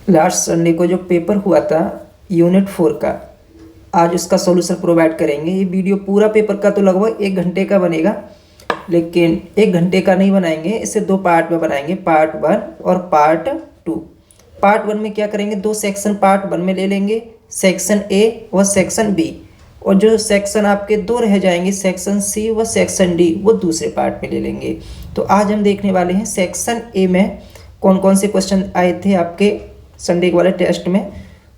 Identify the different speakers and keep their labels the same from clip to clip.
Speaker 1: Last Sunday को जो paper हुआ था यूनिट 4 का, आज उसका सॉल्यूशन प्रोवाइड करेंगे। ये वीडियो पूरा पेपर का तो लगभग 1 घंटे का बनेगा, लेकिन 1 घंटे का नहीं बनाएंगे, इसे 2 पार्ट में बनाएंगे, पार्ट 1 और पार्ट 2। पार्ट 1 में क्या करेंगे, 2 सेक्शन पार्ट 1 में ले लेंगे, सेक्शन ए व सेक्शन बी, और जो सेक्शन आपके 2 रह जाएंगे, सेक्शन सी व सेक्शन डी, वो दूसरे पार्ट में ले लेंगे। तो आज हम देखने वाले हैं सेक्शन ए में कौन कौन से क्वेश्चन आए थे आपके संडे वाले टेस्ट में।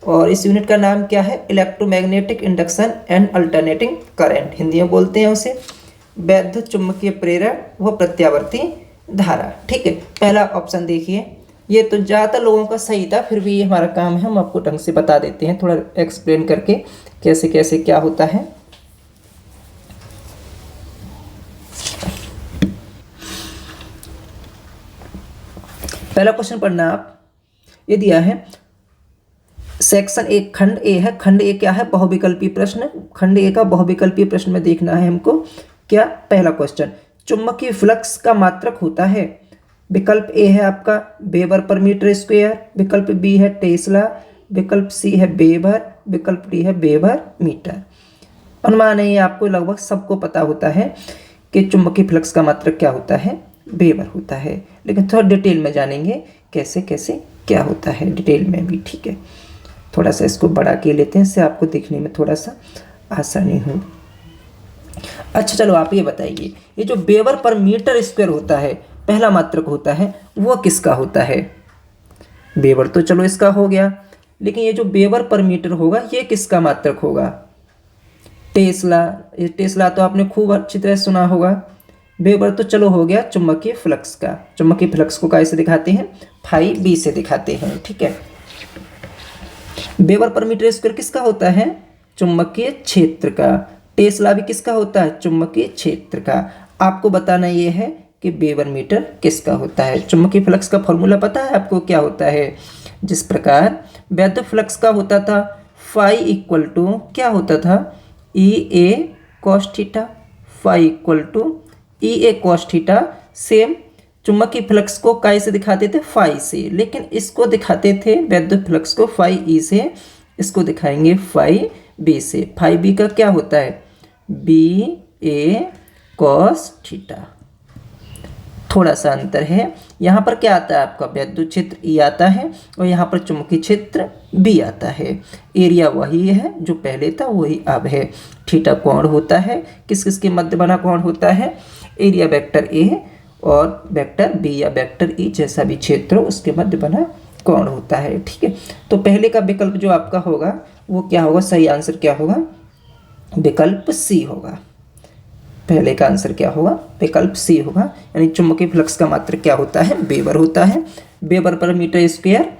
Speaker 1: और इस यूनिट का नाम क्या है, electromagnetic induction and alternating current, Hindi में बोलते हैं उसे वैद्युत चुम्बकीय प्रेरण व प्रत्यावर्ती धारा। ठीक है, पहला ऑप्शन देखिए, ये तो ज़्यादातर लोगों का सही था, फिर भी ये हमारा काम है, हम आपको ढंग से बता देते हैं, थोड़ा एक्सप्लेन करके कैसे कैसे क्या होता है। पहला क्वेश्चन पढ़ना आप, ये दिया है सेक्शन ए, खंड ए है। खंड ए क्या है, बहुविकल्पी प्रश्न। खंड ए का बहुविकल्पी प्रश्न में देखना है हमको क्या। पहला क्वेश्चन, चुंबकीय फ्लक्स का मात्रक होता है। विकल्प ए है आपका वेबर पर मीटर स्क्वायर, विकल्प बी है टेस्ला, विकल्प सी है वेबर, विकल्प डी है वेबर मीटर। अनुमान है, आपको लगभग सबको पता होता है कि चुंबकीय फ्लक्स का मात्रक क्या होता है, वेबर होता है, लेकिन थोड़ा डिटेल में जानेंगे कैसे कैसे क्या होता है, डिटेल में भी। ठीक है, थोड़ा सा इसको बढ़ा के लेते हैं, इससे आपको देखने में थोड़ा सा आसानी हो। अच्छा चलो आप ये बताइए, ये जो वेबर पर मीटर स्क्वायर होता है, पहला मात्रक होता है, वो किसका होता है। वेबर तो चलो इसका हो गया, लेकिन ये जो वेबर पर मीटर होगा, ये किसका मात्रक होगा। टेस्ला, ये टेस्ला तो आपने खूब अच्छी तरह सुना होगा। वेबर तो चलो हो गया चुंबकीय फ्लक्स का। चुंबकीय फ्लक्स को कैसे दिखाते हैं, फाई बी से दिखाते हैं। ठीक है, वेबर पर मीटर स्क्वायर किसका होता है, चुंबकीय क्षेत्र का। टेस्ला भी किसका होता है, चुंबकीय क्षेत्र का। आपको बताना ये है कि वेबर मीटर किसका होता है। चुंबकीय फ्लक्स का फॉर्मूला पता है आपको क्या होता है, जिस प्रकार वैद्युत फ्लक्स का होता था, फाई इक्वल टू क्या होता था, E A cos theta. Phi equal to E A cos theta. Same चुंबकीय फ्लक्स को काय से दिखाते थे, फाई से, लेकिन इसको दिखाते थे वैद्युत फ्लक्स को फाई ई से, इसको दिखाएंगे फाई बी से। फाई बी का क्या होता है, बी ए कॉस थीटा। थोड़ा सा अंतर है, यहाँ पर क्या आता है आपका वैद्युत क्षेत्र ई आता है, और यहाँ पर चुंबकीय क्षेत्र बी आता है। एरिया वही है जो पहले था, वही अब है। थीटा कोण होता है, किस किस के मध्य बना कोण होता है, एरिया वेक्टर ए और वेक्टर बी या वेक्टर ई, जैसा भी क्षेत्र हो उसके मध्य बना कोण होता है। ठीक है, तो पहले का विकल्प जो आपका होगा वो क्या होगा, सही आंसर क्या होगा, विकल्प सी होगा। पहले का आंसर क्या होगा, विकल्प सी होगा। यानी चुंबकीय फ्लक्स का मात्रक क्या होता है, वेबर होता है। वेबर पर मीटर स्क्वायर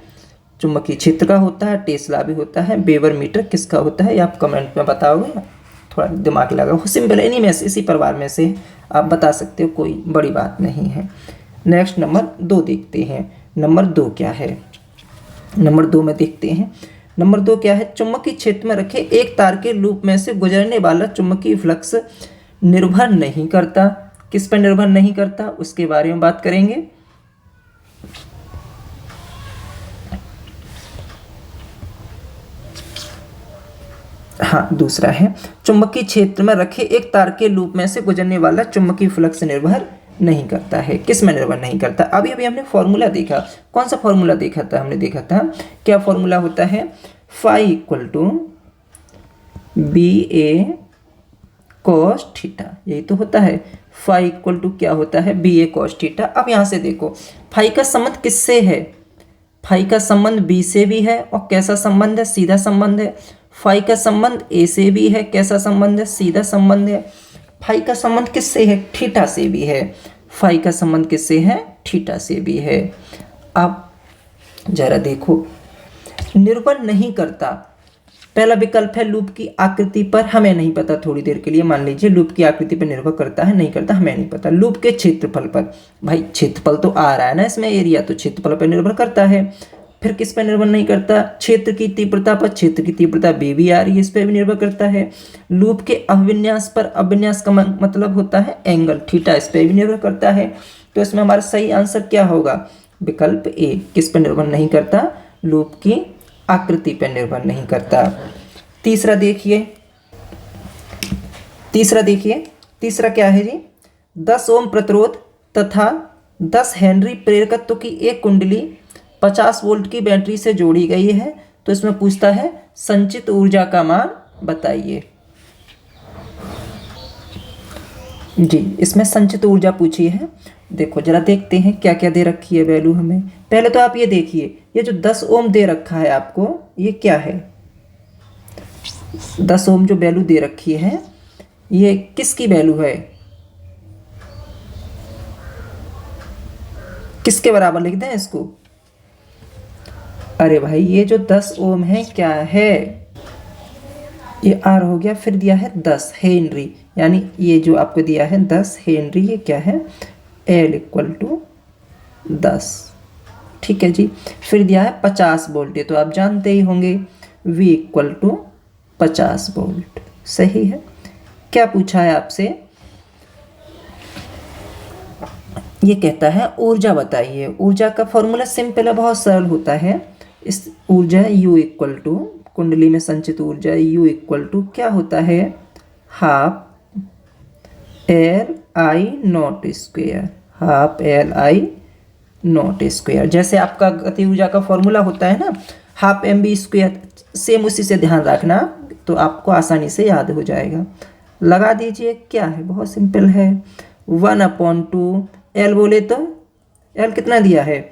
Speaker 1: चुंबकीय क्षेत्र का होता है, टेस्ला भी होता है। वेबर मीटर किसका होता है, ये आप कमेंट में बताओगे, थोड़ा दिमाग लगाओ। सिंपल, इन्हीं में से, इसी परिवार में से आप बता सकते हो, कोई बड़ी बात नहीं है। नेक्स्ट नंबर 2 देखते हैं। नंबर 2 क्या है, नंबर 2 में देखते हैं। नंबर 2 क्या है, चुंबकीय क्षेत्र में रखे एक तार के लूप में से गुजरने वाला चुंबकीय फ्लक्स निर्भर नहीं करता। किस पर निर्भर नहीं करता, उसके बारे में बात करेंगे। हाँ, दूसरा है, चुंबकीय क्षेत्र में रखे एक तार के लूप में से गुजरने वाला चुंबकीय फ्लक्स निर्भर नहीं करता है। किस में निर्भर नहीं करता, अभी अभी हमने फॉर्मूला देखा, कौन सा फॉर्मूला देखा था, हमने देखा था क्या फॉर्मूला होता है, phi equal to B A cos theta, यही तो होता है। फाई इक्वल टू क्या होता है, बी ए कॉस थीटा। अब यहाँ से देखो, फाई का संबंध किससे है, फाई का संबंध बी से भी है, और कैसा संबंध है, सीधा संबंध है। फाई का संबंध ए से भी है, कैसा संबंध है, सीधा संबंध है। फाई का संबंध किससे है, थीटा से भी है। फाई का संबंध किससे है, थीटा से भी है। अब जरा देखो, निर्भर नहीं करता, पहला विकल्प है लूप की आकृति पर, हमें नहीं पता, थोड़ी देर के लिए मान लीजिए लूप की आकृति पर निर्भर करता है, नहीं करता, हमें नहीं पता। लूप के क्षेत्रफल पर, भाई क्षेत्रफल तो आ रहा है ना इसमें, एरिया तो क्षेत्रफल पर निर्भर करता है। फिर किस पर निर्भर नहीं करता, क्षेत्र की तीव्रता पर, क्षेत्र की तीव्रता बी भी आ रही है, इस पर भी निर्भर करता है। लूप के अभिविन्यास पर, अभिविन्यास का मतलब होता है एंगल थीटा, इस पर भी निर्भर करता है। तो इसमें हमारा सही आंसर क्या होगा, विकल्प ए। किस पर निर्भर नहीं करता, लूप की आकृति पर निर्भर नहीं करता। तीसरा देखिए, तीसरा क्या है जी, 10 ओम प्रतिरोध तथा 10 हेनरी प्रेरकत्व की एक कुंडली 50 वोल्ट की बैटरी से जोड़ी गई है। तो इसमें पूछता है संचित ऊर्जा का मान बताइए। जी, इसमें संचित ऊर्जा पूछी है। देखो जरा देखते हैं क्या क्या दे रखी है वैल्यू हमें। पहले तो आप ये देखिए, ये जो 10 ओम दे रखा है आपको, ये क्या है? 10 ओम जो वैल्यू दे रखी है, ये किसकी वैल्यू है? किसके बराबर लिख दें इसको? अरे भाई, ये जो 10 ओम है क्या है? ये आर हो गया, फिर दिया है 10 हेनरी, यानी ये जो आपको दिया है 10 हेनरी, ये क्या है? L equal to 10। ठीक है जी। फिर दिया है 50 वोल्ट, ये तो आप जानते ही होंगे, V इक्वल टू 50 वोल्ट। सही है। क्या पूछा है आपसे? ये कहता है ऊर्जा बताइए। ऊर्जा का फॉर्मूला सिंपल है, बहुत सरल होता है। इस ऊर्जा U इक्वल टू, कुंडली में संचित ऊर्जा U इक्वल टू क्या होता है? Half L I not square, half L I not square. जैसे आपका गति ऊर्जा का फॉर्मूला होता है ना, half M B square, same उसी से ध्यान रखना, तो आपको आसानी से याद हो जाएगा। लगा दीजिए, क्या है? बहुत सिंपल है, 1/2 एल बोले तो एल कितना दिया है?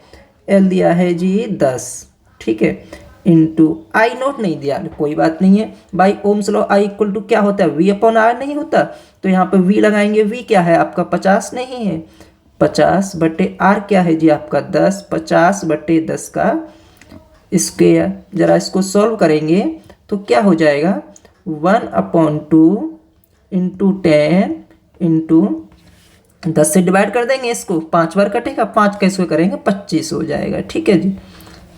Speaker 1: एल दिया है जी 10, ठीक है, इंटू आई नॉट नहीं दिया, कोई बात नहीं है, by Ohm's law I equal to क्या होता है? V/R नहीं होता, तो यहाँ पे V लगाएंगे। V क्या है आपका? 50 नहीं है, 50/R क्या है जी आपका? 10, 50/10 का स्क्वायर। जरा इसको सॉल्व करेंगे तो क्या हो जाएगा? 1/2 इंटू 10 इंटू 10 से डिवाइड कर देंगे इसको, 5 बार कटेगा, 5 कैसे करेंगे? 25 हो जाएगा। ठीक है जी,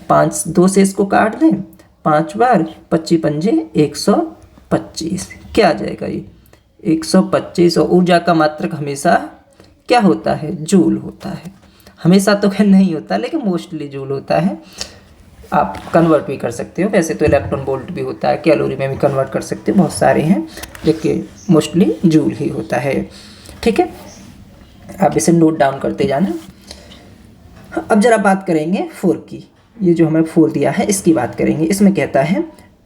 Speaker 1: 5 2 से इसको काट दें, 5 बार, 25 पंजे 125, क्या आ जाएगा? ये 125। और ऊर्जा का मात्रक हमेशा क्या होता है? जूल होता है। हमेशा तो खैर नहीं होता, लेकिन मोस्टली जूल होता है। आप कन्वर्ट भी कर सकते हो, वैसे तो इलेक्ट्रॉन वोल्ट भी होता है, कैलोरी में भी कन्वर्ट कर सकते हो, बहुत सारे हैं, लेकिन मोस्टली जूल ही होता है। ठीक है, आप इसे नोट डाउन करते जाना। अब जरा बात करेंगे 4 की। ये जो हमें 4 दिया है इसकी बात करेंगे। इसमें कहता है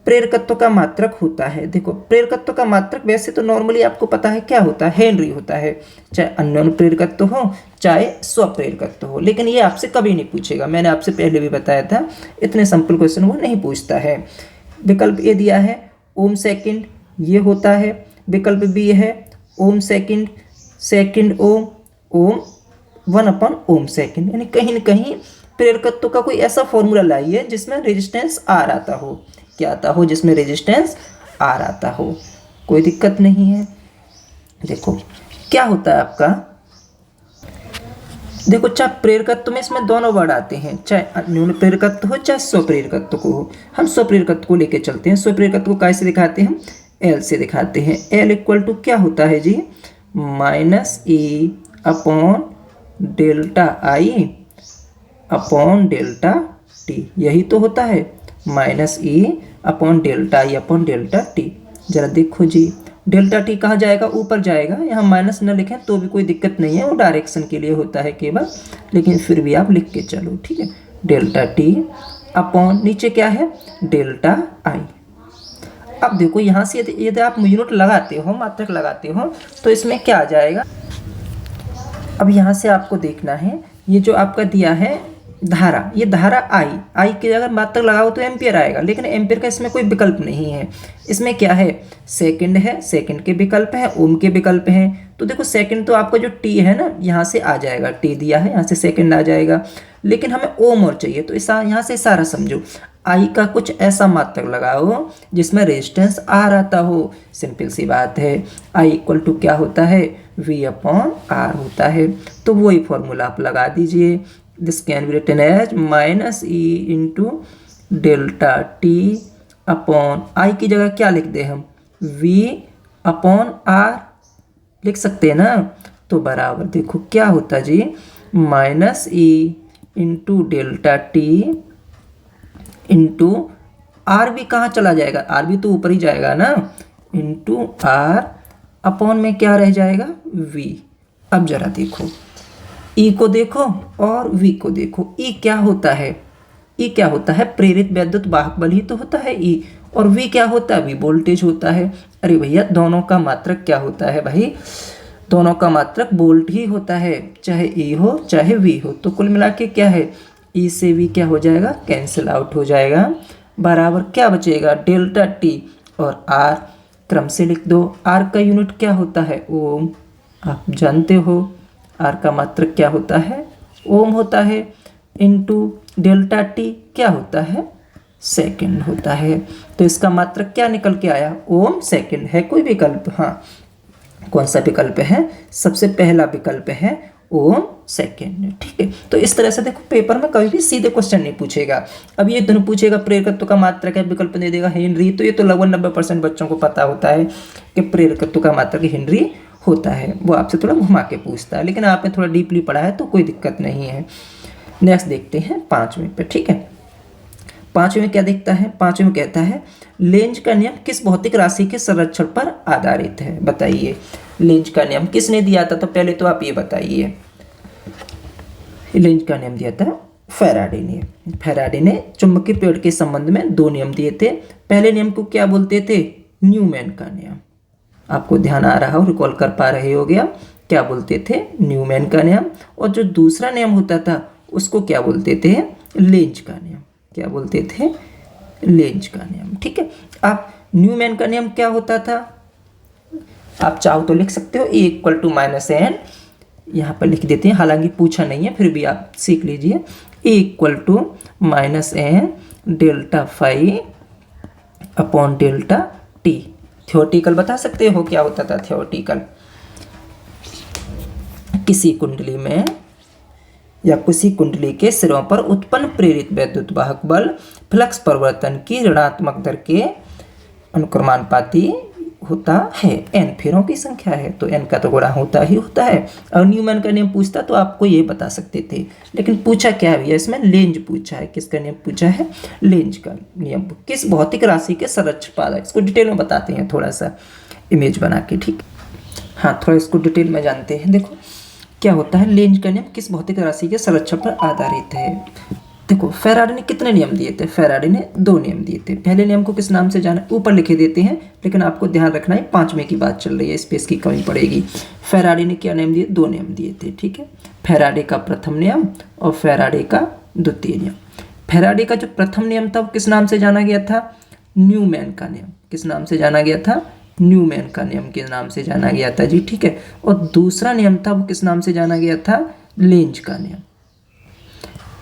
Speaker 1: प्रेरकत्व का मात्रक होता है। देखो, प्रेरकत्व का मात्रक वैसे तो नॉर्मली आपको पता है क्या होता है? हेनरी होता है, चाहे अन्योन्य प्रेरकत्व हो चाहे स्वप्रेरकत्व हो, लेकिन ये आपसे कभी नहीं पूछेगा। मैंने आपसे पहले भी बताया था, इतने सिंपल क्वेश्चन वो नहीं पूछता है। विकल्प ए दिया है ओम सेकंड, ये होता है। विकल्प बी है ओम सेकंड, सेकंड ओम, ओम 1/ओम सेकंड। यानी कहीं न कहीं प्रेरकत्व का कोई ऐसा फॉर्मूला लाइए जिसमें रेजिस्टेंस आर आता हो। क्या आता हो? जिसमें रेजिस्टेंस आर आता हो। कोई दिक्कत नहीं है। देखो क्या होता है आपका, देखो चाहे प्रेरकत्व में इसमें दोनों वर्ड आते हैं, चाहे अन्योन्य प्रेरकत्व हो चाहे स्वप्रेरकत्व को हो। हम स्वप्रेरकत्व को लेके चलते हैं। स्वप्रेरकत्व को कैसे दिखाते हैं? एल से दिखाते हैं। एल इक्वल टू क्या होता है जी? -E/ΔI अपॉन डेल्टा टी, यही तो होता है, -E/ΔI/ΔT। जरा देखो जी, डेल्टा टी कहाँ जाएगा? ऊपर जाएगा। यहाँ माइनस न लिखें तो भी कोई दिक्कत नहीं है, वो डायरेक्शन के लिए होता है केवल, लेकिन फिर भी आप लिख के चलो, ठीक है। डेल्टा टी अपॉन नीचे क्या है? डेल्टा आई। अब देखो यहाँ से यदि आप यूनिट लगाते हो, मात्रक लगाते हो, तो इसमें क्या आ जाएगा? अब यहाँ से आपको देखना है, ये जो आपका दिया है धारा, ये धारा आई के अगर मात्रक लगाओ तो एम्पियर आएगा, लेकिन एम्पियर का इसमें कोई विकल्प नहीं है। इसमें क्या है? सेकंड है, सेकंड के विकल्प है, ओम के विकल्प हैं। तो देखो सेकंड तो आपका जो टी है ना, यहाँ से आ जाएगा, टी दिया है, यहाँ से सेकंड आ जाएगा, लेकिन हमें ओम और चाहिए। तो यहाँ से सारा समझो, आई का कुछ ऐसा मात्रक लगाओ जिसमें रेजिस्टेंस आर आता हो। सिंपल सी बात है, आई इक्वल टू क्या होता है? V/R होता है। तो वही फॉर्मूला आप लगा दीजिए। This can be written as -E/ΔT upon I की जगह क्या लिख दे हम? V/R लिख सकते हैं ना। तो बराबर देखो क्या होता जी, -E/ΔT इंटू आर भी कहाँ चला जाएगा, आर भी तो ऊपर ही जाएगा ना, इंटू आर अपॉन में क्या रह जाएगा वी। अब जरा देखो ई को देखो और वी को देखो। ई क्या होता है, ई क्या होता है, प्रेरित वैद्युत वाहक बल ही तो होता है ई। और वी क्या होता है, वी वोल्टेज होता है। अरे भैया दोनों का मात्रक क्या होता है भाई, दोनों का मात्रक वोल्ट ही होता है, चाहे ई हो चाहे वी हो। तो कुल मिला के क्या है, ई से वी क्या हो जाएगा, कैंसिल आउट हो जाएगा, बराबर क्या बचेगा डेल्टा टी और आर क्रम से लिख दो। आर का यूनिट क्या होता है ओम, आप जानते हो आर का मात्रक क्या होता है ओम होता है, इनटू डेल्टा टी क्या होता है सेकंड होता है। तो इसका मात्रक क्या निकल के आया ओम सेकंड। है कोई विकल्प, हाँ कौन सा विकल्प है, सबसे पहला विकल्प है ओम सेकंड। ठीक है, तो इस तरह से देखो पेपर में कभी भी सीधे क्वेश्चन नहीं पूछेगा। अब ये दोनों पूछेगा प्रेरकत्व का मात्रक है, विकल्प दे देगा हेनरी। तो ये तो लगभग 90% बच्चों को पता होता है कि प्रेरकत्व का मात्रक हेनरी होता है, वो आपसे थोड़ा घुमा के पूछता है, लेकिन आपने थोड़ा डीपली पढ़ा है तो कोई दिक्कत नहीं है। नेक्स्ट देखते हैं 5वें पे। ठीक है, 5वें में क्या देखता है, 5वें में कहता है लेंज का नियम किस भौतिक राशि के संरक्षण पर आधारित है, बताइए। लेंज का नियम किसने दिया था, तो पहले तो आप ये बताइए। लेंज का नियम दिया था फैराडे ने। फैराडे ने चुंबकीय पेड़ के संबंध में 2 नियम दिए थे। पहले नियम को क्या बोलते थे, न्यूमैन का नियम। आपको ध्यान आ रहा हो, रिकॉल कर पा रहे हो गया, क्या बोलते थे न्यूमैन का नियम। और जो दूसरा नियम होता था उसको क्या बोलते थे, लेंज का नियम। क्या बोलते थे, लेंज का नियम। ठीक है, आप न्यूमैन का नियम क्या होता था, आप चाहो तो लिख सकते हो E = -n, यहाँ पर लिख देते हैं, हालांकि पूछा नहीं है फिर भी आप सीख लीजिए। E = -n delta phi upon delta T. Theoretical बता सकते हो क्या होता था थ्योरेटिकल, किसी कुंडली में या किसी कुंडली के सिरों पर उत्पन्न प्रेरित वैद्युत वाहक बल फ्लक्स परिवर्तन की ऋणात्मक दर के अनुक्रमानुपाती होता है। n फेरों की संख्या है तो n का तो गुणा होता ही होता है। और न्यूमैन का नियम पूछता तो आपको ये बता सकते थे, लेकिन पूछा क्या है भैया इसमें, लेंज पूछा है। किसका नियम पूछा है, लेंज का नियम। किस भौतिक राशि के संरक्षण पर, इसको डिटेल में बताते हैं थोड़ा सा इमेज बना के। ठीक, हाँ थोड़ा इसको डिटेल में जानते हैं। देखो क्या होता है, लेंज का नियम किस भौतिक राशि के संरक्षण पर आधारित है। देखो फैराडे ने कितने नियम दिए थे, फैराडे ने 2 नियम दिए थे। पहले नियम को किस नाम से जाना, ऊपर लिखे देते हैं, लेकिन आपको ध्यान रखना है 5वें की बात चल रही है, स्पेस की कमी पड़ेगी। फैराडे ने क्या नियम दिए, 2 नियम दिए थे। ठीक है, फैराडे का प्रथम नियम और फैराडे का द्वितीय नियम। फैराडे का जो प्रथम नियम था वो किस नाम से जाना गया था, न्यूमैन का नियम। किस नाम से जाना गया था, न्यूमैन का नियम के नाम से जाना गया था जी। ठीक है, और दूसरा नियम था वो किस नाम से जाना गया था, लेंज का नियम।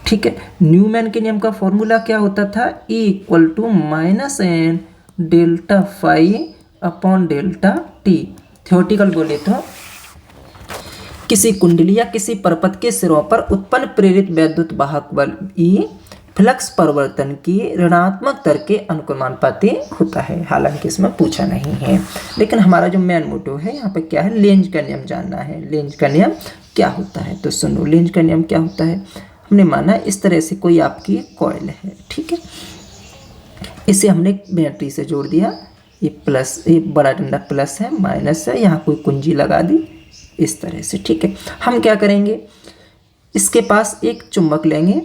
Speaker 1: ठीक है, न्यूमैन के नियम का फॉर्मूला क्या होता था, E = -n delta phi upon delta T. Theoretical बोले तो किसी कुंडली या किसी परपथ के सिरों पर उत्पन्न प्रेरित वैद्युत वाहक बल E फ्लक्स परिवर्तन की ऋणात्मक दर के अनुक्रमानुपाती होता है। हालांकि इसमें पूछा नहीं है, लेकिन हमारा जो मेन मोटिव है यहाँ पे क्या है, लेंज का नियम जानना है। लेंज का नियम क्या होता है, तो सुनो लेंज का नियम क्या होता है। हमने माना इस तरह से कोई आपकी कॉइल है, ठीक है, इसे हमने बैटरी से जोड़ दिया, ये प्लस, ये बड़ा डंडा प्लस है, माइनस है, यहाँ कोई कुंजी लगा दी इस तरह से। ठीक है, हम क्या करेंगे, इसके पास एक चुंबक लेंगे,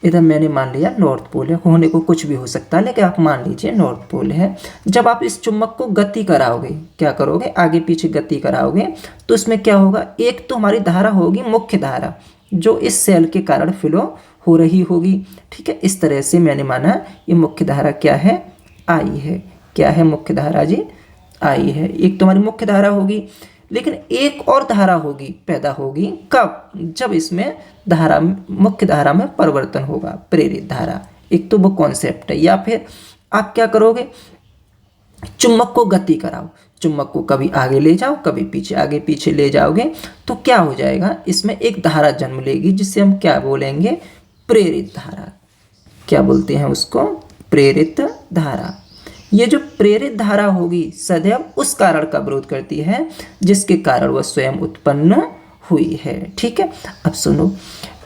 Speaker 1: इधर मैंने मान लिया नॉर्थ पोल है, होने को कुछ भी हो सकता है, लेकिन आप मान लीजिए नॉर्थ पोल है। जब आप इस चुंबक को गति कराओगे, क्या करोगे, आगे पीछे गति कराओगे, तो इसमें क्या होगा, एक तो हमारी धारा होगी मुख्य धारा, जो इस सेल के कारण फ्लो हो रही होगी। ठीक है, इस तरह से मैंने माना ये मुख्य धारा क्या है, आई है। क्या है मुख्य धारा जी, आई है। एक तो हमारी मुख्य धारा होगी, लेकिन एक और धारा होगी, पैदा होगी कब, जब इसमें धारा, मुख्य धारा में परिवर्तन होगा, प्रेरित धारा। एक तो वो कॉन्सेप्ट है। या फिर आप क्या करोगे, चुंबक को गति कराओ, चुंबक को कभी आगे ले जाओ कभी पीछे, आगे पीछे ले जाओगे तो क्या हो जाएगा, इसमें एक धारा जन्म लेगी, जिससे हम क्या बोलेंगे, प्रेरित धारा। क्या बोलते हैं उसको, प्रेरित धारा। ये जो प्रेरित धारा होगी सदैव उस कारण का विरोध करती है जिसके कारण वह स्वयं उत्पन्न हुई है। ठीक है, अब सुनो,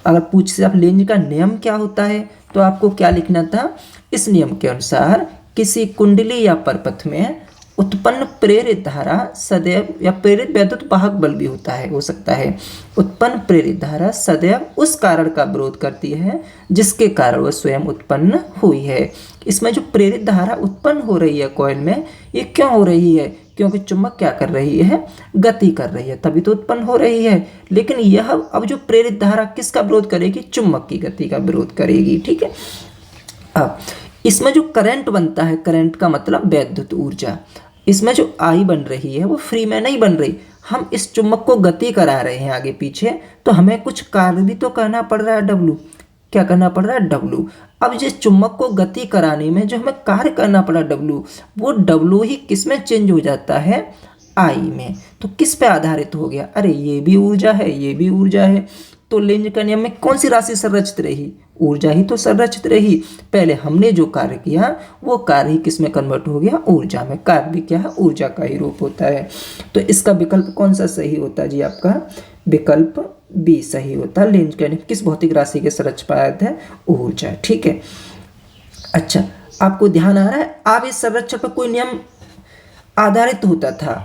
Speaker 1: अगर पूछ से आप लेंज का नियम क्या होता है तो आपको क्या लिखना था, इस नियम के अनुसार किसी कुंडली या परपथ में उत्पन्न प्रेरित धारा सदैव, या प्रेरित वैद्युत वाहक बल भी होता है, हो सकता है, उत्पन्न प्रेरित धारा सदैव उस कारण का विरोध करती है जिसके कारण वह स्वयं उत्पन्न हुई है। इसमें जो प्रेरित धारा उत्पन्न हो रही है कॉइल में, ये क्यों हो रही है, क्योंकि चुंबक क्या कर रही है, गति कर रही है, तभी तो उत्पन्न हो रही है। लेकिन यह अब जो प्रेरित धारा किसका विरोध करेगी, चुंबक की गति का विरोध करेगी। ठीक है, अब इसमें जो करंट बनता है, करंट का मतलब वैद्युत ऊर्जा, इसमें जो आई बन रही है वो फ्री में नहीं बन रही, हम इस चुंबक को गति करा रहे हैं आगे पीछे, तो हमें कुछ कार्य भी तो करना पड़ रहा है, डब्लू, क्या करना पड़ रहा है, डब्लू। अब जिस चुंबक को गति कराने में जो हमें कार्य करना पड़ा डब्लू, वो डब्लू ही किस में चेंज हो जाता है, आई में। तो किस पे आधारित हो गया, अरे ये भी ऊर्जा है, ये भी ऊर्जा है, तो लेंज का नियम में कौन सी राशि संरचित रही, ऊर्जा ही तो संरचित रही। पहले हमने जो कार्य किया वो कार्य ही किस में कन्वर्ट हो गया, ऊर्जा में। कार्य भी क्या है, ऊर्जा का ही रूप होता है। तो इसका विकल्प कौन सा सही होता है जी, आपका विकल्प बी सही होता है। लेंज का नियम किस भौतिक राशि के संरच पाया है, ऊर्जा। ठीक है, अच्छा आपको ध्यान आ रहा है, आवेश संरक्षण पर कोई नियम आधारित होता था,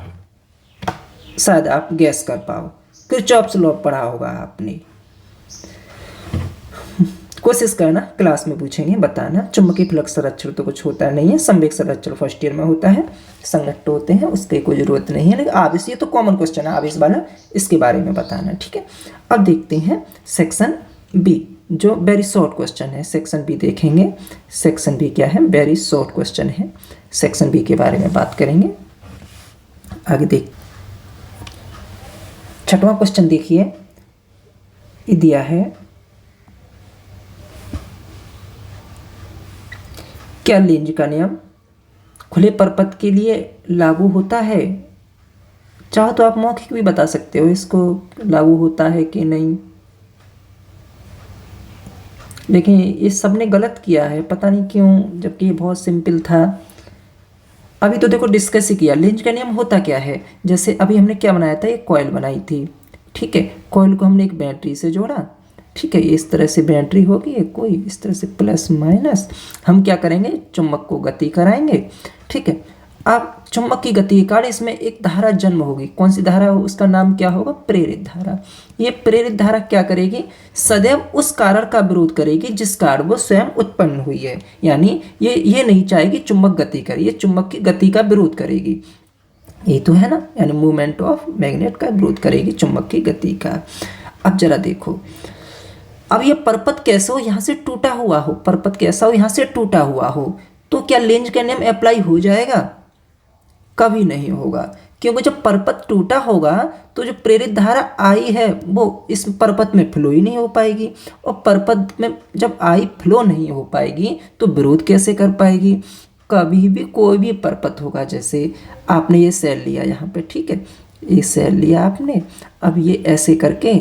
Speaker 1: शायद आप गैस कर पाओ, किरचॉफ्स लॉ पढ़ा होगा आपने, कोशिश करना, क्लास में पूछेंगे बताना। चुंबकीय फ्लक्स संरक्षण तो कुछ होता नहीं है, संवेग संरक्षण फर्स्ट ईयर में होता है, संघट्ट होते हैं, उसकी कोई जरूरत नहीं है। लेकिन आवेश ये तो कॉमन क्वेश्चन है, आवेश वाला, इसके बारे में बताना। ठीक है, अब देखते हैं सेक्शन बी, जो वेरी शॉर्ट क्वेश्चन है। सेक्शन बी देखेंगे, सेक्शन बी क्या है, वेरी शॉर्ट क्वेश्चन है। सेक्शन बी के बारे में बात करेंगे, आगे देख। छठवां क्वेश्चन देखिए, ये दिया है, क्या लेंज का नियम खुले परपथ के लिए लागू होता है? चाहो तो आप मौखिक भी बता सकते हो इसको लागू होता है कि नहीं, लेकिन ये सबने गलत किया है, पता नहीं क्यों, जबकि ये बहुत सिंपल था। अभी तो देखो डिस्कस ही किया, लेंज का नियम होता क्या है। जैसे अभी हमने क्या बनाया था, एक कॉइल बनाई थी, ठीक है, कॉइल को हमने एक बैटरी से जोड़ा, ठीक है, इस तरह से बैटरी होगी कोई, इस तरह से प्लस माइनस, हम क्या करेंगे, चुंबक को गति कराएंगे। ठीक है, अब चुंबक की गति के कारण इसमें एक धारा जन्म होगी, कौन सी धारा हो, उसका नाम क्या होगा, प्रेरित धारा। ये प्रेरित धारा क्या करेगी, सदैव उस कारण का विरोध करेगी जिस कारण वो स्वयं उत्पन्न हुई है। यानी ये नहीं चाहेगी चुंबक गति करे, ये चुंबक की गति का विरोध करेगी, ये तो है ना, यानी मूवमेंट ऑफ मैग्नेट का विरोध करेगी चुंबक की गति का। अब जरा देखो, अब ये परपथ कैसे हो, यहाँ से टूटा हुआ हो, परपथ कैसा हो, यहाँ से टूटा हुआ हो, तो क्या लेंज का नियम अप्लाई हो जाएगा, कभी नहीं होगा, क्योंकि जब परपथ टूटा होगा तो जो प्रेरित धारा आई है वो इस परपथ में फ्लो ही नहीं हो पाएगी, और परपथ में जब आई फ्लो नहीं हो पाएगी तो विरोध कैसे कर पाएगी। कभी भी कोई भी परपथ होगा, जैसे आपने ये सेल लिया यहाँ पे, ठीक है, ये सेल लिया आपने, अब ये ऐसे करके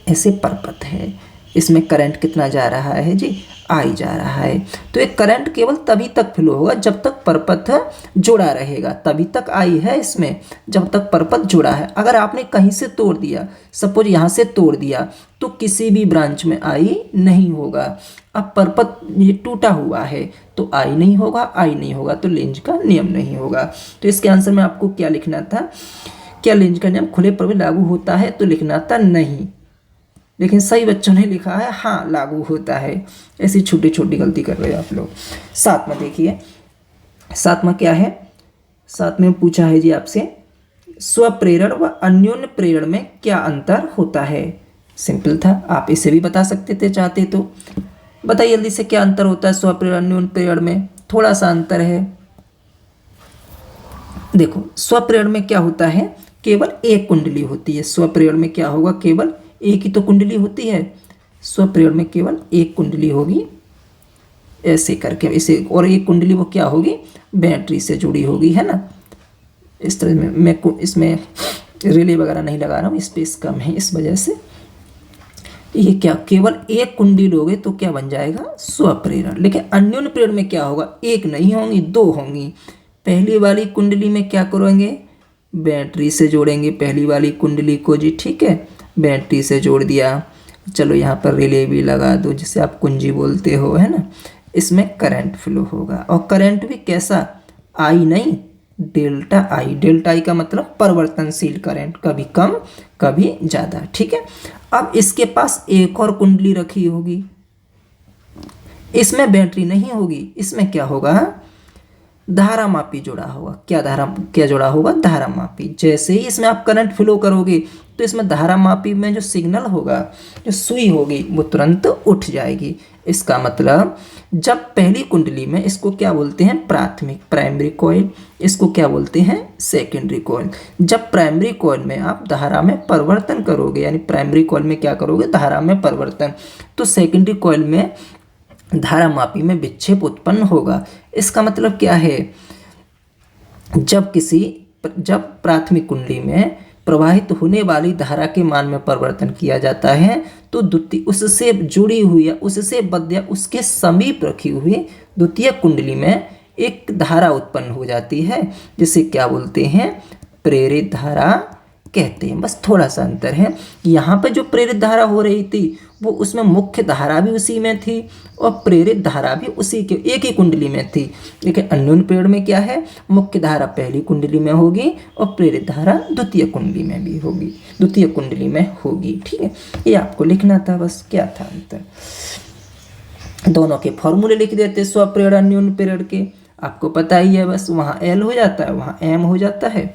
Speaker 1: ऐसे परपथ है, इसमें करंट कितना जा रहा है जी, आई जा रहा है, तो एक करंट केवल तभी तक फ्लो होगा जब तक परपथ जुड़ा रहेगा, तभी तक आई है इसमें, जब तक परपथ जुड़ा है। अगर आपने कहीं से तोड़ दिया, सपोज यहाँ से तोड़ दिया, तो किसी भी ब्रांच में आई नहीं होगा। अब परपथ ये टूटा हुआ है तो आई नहीं होगा, आई नहीं होगा तो लेंज का नियम नहीं होगा। तो इसके आंसर में आपको क्या लिखना था, क्या लेंज का नियम खुले परपथ लागू होता है, तो लिखना था नहीं, लेकिन सही बच्चों ने लिखा है हाँ लागू होता है। ऐसी छोटी छोटी गलती कर रहे हो आप लोग। सातवां देखिए, सातवां क्या है, सातवें पूछा है जी आपसे, स्वप्रेरण व अन्योन्य प्रेरण में क्या अंतर होता है। सिंपल था, आप इसे भी बता सकते थे चाहते तो। बताइए जल्दी से, क्या अंतर होता है स्वप्रेरण अन्योन्य प्रेरण में, थोड़ा सा अंतर है। देखो स्वप्रेरण में क्या होता है, केवल एक कुंडली होती है। स्वप्रेरण में क्या होगा, केवल एक ही तो कुंडली होती है, स्वप्रेरण में केवल एक कुंडली होगी, ऐसे करके इसे, और एक कुंडली वो क्या होगी, बैटरी से जुड़ी होगी, है ना। इस तरह में मैं इसमें रिले वगैरह नहीं लगा रहा हूँ, स्पेस कम है इस वजह से। ये क्या, केवल एक कुंडली लोगे तो क्या बन जाएगा, स्वप्रेरण। लेकिन अन्योन्य प्रेरण में क्या होगा, एक नहीं होंगी, दो होंगी। पहली वाली कुंडली में क्या करेंगे, बैटरी से जोड़ेंगे पहली वाली कुंडली को जी, ठीक है, बैटरी से जोड़ दिया। चलो यहाँ पर रिले भी लगा दो, जिसे आप कुंजी बोलते हो, है ना। इसमें करंट फ्लो होगा, और करंट भी कैसा, आई नहीं, डेल्टा आई। डेल्टा आई का मतलब परिवर्तनशील करंट, कभी कम कभी ज़्यादा, ठीक है। अब इसके पास एक और कुंडली रखी होगी, इसमें बैटरी नहीं होगी, इसमें क्या होगा, धारा मापी जुड़ा होगा। क्या जुड़ा होगा, धारा मापी। जैसे ही इसमें आप करंट फ्लो करोगे तो इसमें धारा मापी में जो सिग्नल होगा, जो सुई होगी, वो तुरंत उठ जाएगी। इसका मतलब जब पहली कुंडली में, इसको क्या बोलते हैं, प्राथमिक प्राइमरी कॉइल, इसको क्या बोलते हैं, सेकेंडरी कॉइल। जब प्राइमरी कॉइल में आप धारा में परिवर्तन करोगे, यानी प्राइमरी कॉइल में क्या करोगे, धारा में परिवर्तन, तो सेकेंडरी कॉइल में धारा मापी में विक्षेप उत्पन्न होगा। इसका मतलब क्या है, जब प्राथमिक कुंडली में प्रवाहित होने वाली धारा के मान में परिवर्तन किया जाता है, तो द्वितीय उससे जुड़ी हुई या उससे बद्ध या उसके समीप रखी हुई द्वितीय कुंडली में एक धारा उत्पन्न हो जाती है, जिसे क्या बोलते हैं, प्रेरित धारा कहते हैं। बस थोड़ा सा अंतर है, यहाँ पे जो प्रेरित धारा हो रही थी वो उसमें मुख्य धारा भी उसी में थी और प्रेरित धारा भी उसी के एक ही कुंडली में थी। लेकिन अन्योन्य प्रेरण में क्या है, मुख्य धारा पहली कुंडली में होगी और प्रेरित धारा द्वितीय कुंडली में भी होगी, द्वितीय कुंडली में होगी, ठीक है। ये आपको लिखना था, बस क्या था अंतर। दोनों के फॉर्मूले लिख देते, स्वप्रेरण अन्योन्य प्रेरण के, आपको पता ही है, बस वहाँ एल हो जाता है, वहाँ एम हो जाता है।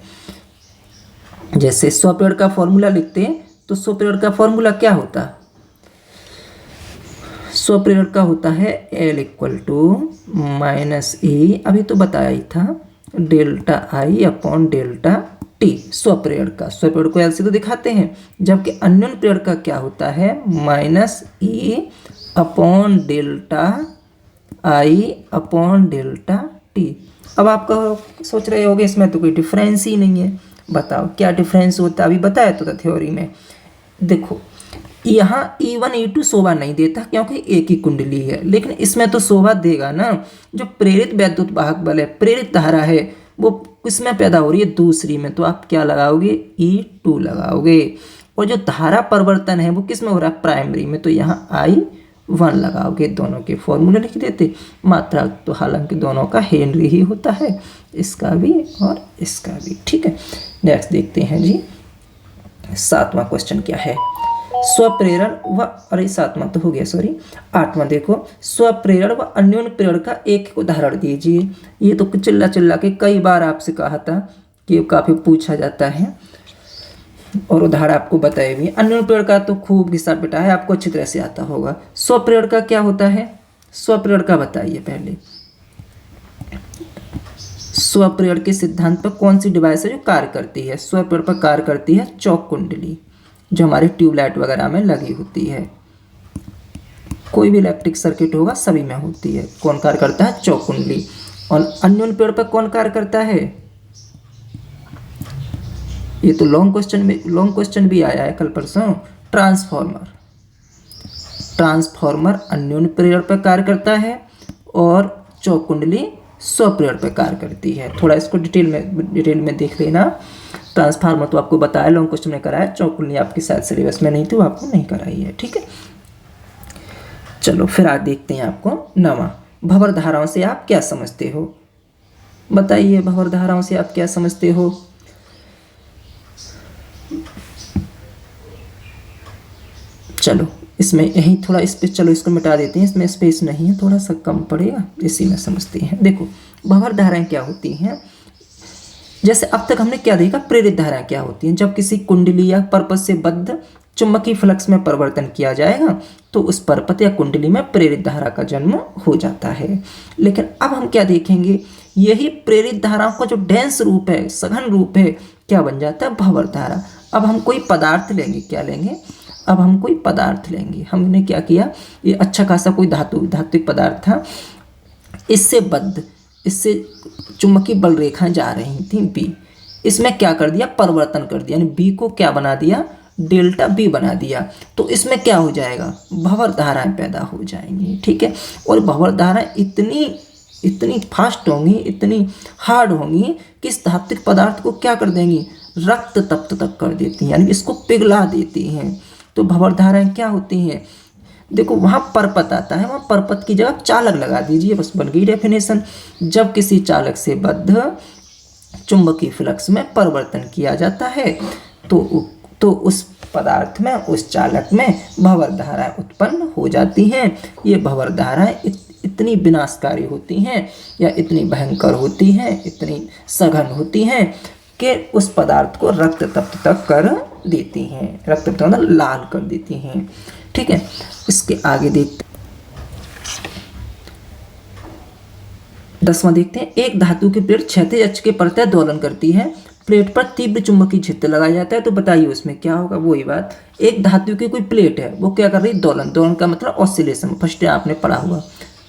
Speaker 1: जैसे स्वप्रेरण का फॉर्मूला लिखते हैं तो स्वप्रेरण का फॉर्मूला क्या होता है, स्वप्रेरण का होता है L equal to minus A, अभी तो बताया ही था, delta I upon delta T. स्वप्रेरण को L से तो दिखाते हैं, जबकि अन्योन्य प्रेरण का क्या होता है, minus A upon delta I upon delta T. अब आप सोच रहे होगे इसमें तो कोई डिफरेंस ही नहीं है, बताओ क्या डिफरेंस होता है, अभी बताया तो था थ्योरी में। देखो यहाँ E1 E2 शोभा नहीं देता क्योंकि एक ही कुंडली है, लेकिन इसमें तो शोभा देगा ना। जो प्रेरित वैद्युत वाहक बल है, प्रेरित धारा है, वो किसमें पैदा हो रही है, दूसरी में, तो आप क्या लगाओगे, E2 लगाओगे। और जो धारा परिवर्तन है वो किस में हो रहा है, प्राइमरी में, तो यहाँ I1 लगाओगे। दोनों के फॉर्मूले लिख देते, मात्रा तो हालांकि दोनों का हेनरी ही होता है, इसका भी और इसका भी, ठीक है। नेक्स्ट देखते हैं जी, 7वां क्वेश्चन क्या है, स्वप्रेरण व, अरे 7वां तो हो गया, सॉरी 8वां देखो, स्वप्रेरण व अन्योन्य प्रेरण का एक उदाहरण दीजिए। ये तो चिल्ला के कई बार आपसे कहा था कि काफ़ी पूछा जाता है और उदाहरण आपको बताए भी। अन्योन्य प्रेरण का तो खूब घिसा पिटा है, आपको अच्छी तरह से आता होगा। स्वप्रेरण का क्या होता है, स्वप्रेरण का बताइए पहले। स्वप्रेरण के सिद्धांत पर कौन सी डिवाइस है जो कार्य करती है, स्वप्रेरण पर कार्य करती है चौक कुंडली, जो हमारे ट्यूबलाइट वगैरह में लगी होती है। कोई भी इलेक्ट्रिक सर्किट होगा सभी में होती है। कौन कार्य करता है, चौक कुंडली। और अन्योन्य प्रेरण पर कौन कार्य करता है, ये तो लॉन्ग क्वेश्चन भी आया है कल परसों, ट्रांसफॉर्मर अन्योन्य प्रेरण पर कार्य करता है और चौक कुंडली स्वप्रेरण पर कार्य करती है। थोड़ा इसको डिटेल में देख लेना। ट्रांसफार्मर तो आपको बताया, लॉन्ग क्वेश्चन में कराया, चौक कुंडली आपकी शायद सिलेबस में नहीं थी, वो आपको नहीं कराई है, ठीक है। चलो फिर आज देखते हैं आपको 9वां, भंवर धाराओं से आप क्या समझते हो, बताइए भंवर धाराओं से आप क्या समझते हो। चलो इसमें यही थोड़ा स्पेस, चलो इसको मिटा देते हैं, इसमें स्पेस नहीं है, थोड़ा सा कम पड़ेगा, इसी में समझते हैं। देखो भंवर धाराएं क्या होती हैं, जैसे अब तक हमने क्या देखा, प्रेरित धाराएं क्या होती हैं। जब किसी कुंडली या परपथ से बद्ध चुंबकीय फ्लक्स में परिवर्तन किया जाएगा तो उस परपथ या कुंडली में प्रेरित धारा का जन्म हो जाता है। लेकिन अब हम क्या देखेंगे, यही प्रेरित धाराओं का जो डेंस रूप है, सघन रूप है, क्या बन जाता है, भंवर धारा। अब हम कोई पदार्थ लेंगे, क्या लेंगे, अब हम कोई पदार्थ लेंगे। हमने क्या किया, ये अच्छा खासा कोई धात्विक पदार्थ था, इससे बद्ध, इससे चुंबकीय बल रेखाएं जा रही थी बी, इसमें क्या कर दिया, परिवर्तन कर दिया, यानी बी को क्या बना दिया, डेल्टा बी बना दिया। तो इसमें क्या हो जाएगा, भंवर धाराएं पैदा हो जाएंगी, ठीक है। और भंवर धाराएं इतनी फास्ट होंगी, इतनी हार्ड होंगी कि इस धात्विक पदार्थ को क्या कर देंगी, रक्त तप्त तक कर देती हैं, यानी इसको पिघला देती हैं। तो तो भंवर धाराएं क्या होती हैं? देखो वहाँ परपथ आता है, वहाँ परपथ की जगह चालक लगा दीजिए, बस बन गई डेफिनेशन। जब किसी चालक से बद्ध चुंबकीय फ्लक्स में परिवर्तन किया जाता है तो उस पदार्थ में, उस चालक में भंवर धाराएं उत्पन्न हो जाती हैं। ये भंवर धाराएं इतनी विनाशकारी होती हैं या इतनी भयंकर होती हैं, इतनी सघन होती हैं कि उस पदार्थ को रक्त तप्त तक कर देती हैं, रक्त तप्त मतलब लाल कर देती हैं। ठीक है, इसके आगे देखते 10वां देखते हैं। एक धातु की प्लेट क्षैतिज अक्ष के प्रत्यय दोलन करती है, प्लेट पर तीव्र चुंबकीय क्षेत्र लगाया जाता है, तो बताइए उसमें क्या होगा? वही बात, एक धातु की कोई प्लेट है, वो क्या कर रही है? दोलन। दोलन का मतलब ऑसिलेशन, फर्स्ट आपने पढ़ा हुआ,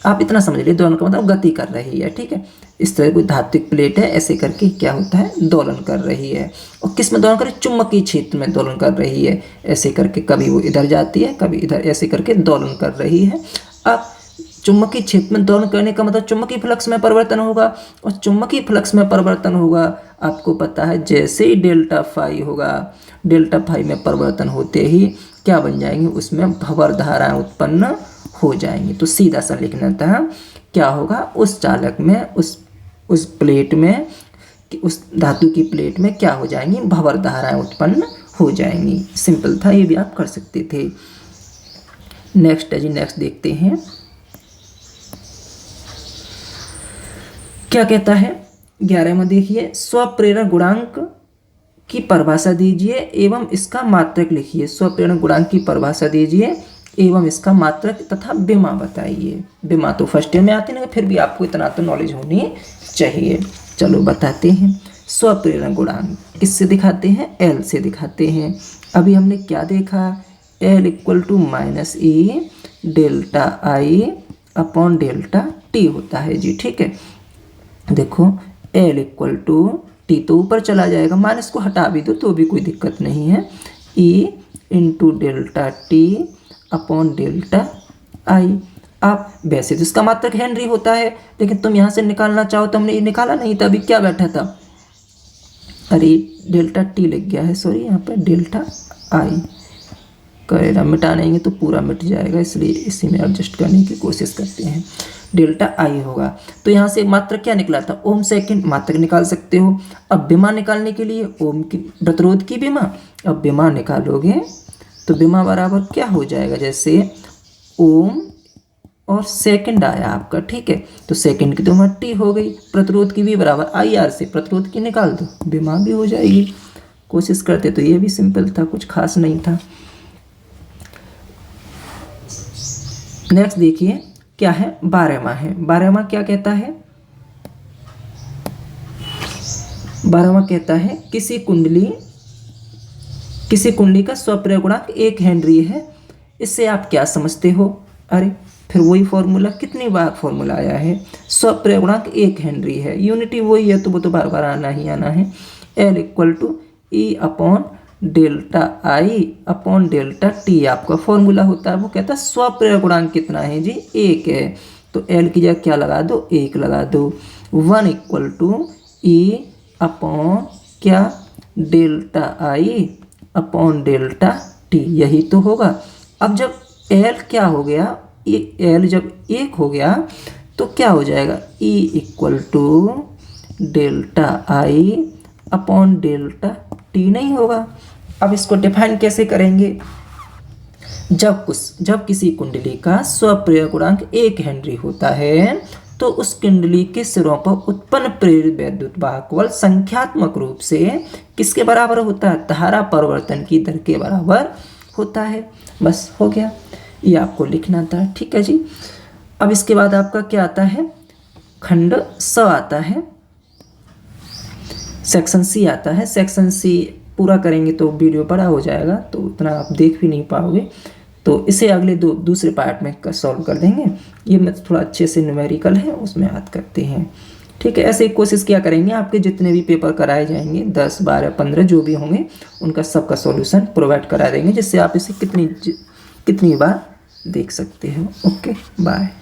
Speaker 1: आप इतना समझ लीजिए, दोलन का मतलब गति कर रही है। ठीक है, इस तरह कोई धात्विक प्लेट है, ऐसे करके क्या होता है? दोलन कर रही है। और किस में दोलन कर रही है? चुंबकीय क्षेत्र में दोलन कर रही है, ऐसे करके कभी वो इधर जाती है, कभी इधर, ऐसे करके दोलन कर रही है। अब चुंबकीय क्षेत्र में दोलन करने का मतलब चुंबकीय फ्लक्स में परिवर्तन होगा, और चुंबकीय फ्लक्स में परिवर्तन होगा, आपको पता है जैसे ही डेल्टा फाई होगा, डेल्टा फाई में परिवर्तन होते ही क्या बन जाएंगे? उसमें भंवर धाराएं उत्पन्न हो जाएंगी। तो सीधा सा लिखना था, क्या होगा? उस चालक में, उस प्लेट में, उस धातु की प्लेट में क्या हो जाएंगी? भंवर धाराएं उत्पन्न हो जाएंगी। सिंपल था, ये भी आप कर सकते थे। नेक्स्ट है जी, नेक्स्ट देखते हैं क्या कहता है। 11वां देखिए, स्वप्रेरण गुणांक की परिभाषा दीजिए एवं इसका मात्रक लिखिए। स्वप्रेरण गुणांक की परिभाषा दीजिए एवं इसका मात्रक तथा विमा बताइए। विमा तो फर्स्ट ईयर में आती है, फिर भी आपको इतना तो नॉलेज होनी चाहिए। चलो बताते हैं। स्वप्रेरण गुणांक किससे दिखाते हैं? एल से दिखाते हैं। अभी हमने क्या देखा? L equal to minus E delta I upon delta T होता है जी। ठीक है, देखो एल इक्वल टू टी तो ऊपर चला जाएगा, माइनस को हटा भी दो तो भी कोई दिक्कत नहीं है। E into delta T upon delta आई। आप वैसे तो इसका मात्रक हेनरी होता है, लेकिन तुम यहाँ से निकालना चाहो तो हमने ये निकाला नहीं था, अभी क्या बैठा था? अरे डेल्टा टी लग गया है, सॉरी, यहाँ पर डेल्टा आई करेगा, मिटा नहीं तो पूरा मिट जाएगा, इसलिए इसी में एडजस्ट करने की कोशिश करते हैं। डेल्टा आई होगा, तो यहाँ से मात्रक क्या निकला था? ओम सेकंड, मात्रक निकाल सकते हो। अब विमा निकालने के लिए ओम की प्रतिरोध की विमा, अब विमा निकालोगे तो विमा बराबर क्या हो जाएगा? जैसे ओम और सेकंड आया आपका, ठीक है, तो सेकंड की तो वहाँ टी हो गई, प्रतिरोध की भी बराबर आई आर से प्रतिरोध की निकाल दो, विमा भी हो जाएगी। कोशिश करते तो ये भी सिंपल था, कुछ खास नहीं था। नेक्स्ट देखिए क्या है? 12वां है। 12वां क्या कहता है? 12वां कहता है किसी कुंडली का स्वप्रेरण गुणांक 1 हेनरी है। इससे आप क्या समझते हो? अरे फिर वही फॉर्मूला, कितनी बार फॉर्मूला आया है? स्वप्रेरण गुणांक 1 हेनरी है, यूनिटी वही है, तो वो तो बार बार आना ही आना है। L equal to E upon delta I upon delta T आपका फॉर्मूला होता है। वो कहता है स्वप्रेरण गुणांक कितना है जी? 1 है, तो एल की जगह क्या लगा दो? 1 लगा दो। 1 इक्वल टू ई अपॉन क्या? Delta I upon delta T, यही तो होगा। अब जब एल क्या हो गया? एल जब 1 हो गया तो क्या हो जाएगा? E equal to delta I upon delta T नहीं होगा। अब इसको डिफाइन कैसे करेंगे? जब किसी कुंडली का स्वप्रेरण गुणांक 1 हेनरी होता है तो उस कुंडली के सिरों पर उत्पन्न प्रेरित वैद्युत वाहक बल संख्यात्मक रूप से किसके बराबर होता है? धारा परिवर्तन की दर के बराबर होता है। बस हो गया, ये आपको लिखना था। ठीक है जी। अब इसके बाद आपका क्या आता है? खंड स आता है, सेक्शन सी आता है। सेक्शन सी पूरा करेंगे तो वीडियो बड़ा हो जाएगा, तो उतना आप देख भी नहीं पाओगे, तो इसे अगले दूसरे पार्ट में सॉल्व कर देंगे। ये मैं थोड़ा अच्छे से न्यूमेरिकल है उसमें याद करते हैं। ठीक है, ऐसे ही कोशिश क्या करेंगे, आपके जितने भी पेपर कराए जाएंगे 10, 12, 15 जो भी होंगे उनका सबका सॉल्यूशन प्रोवाइड करा देंगे, जिससे आप इसे कितनी बार देख सकते हो। Okay, bye.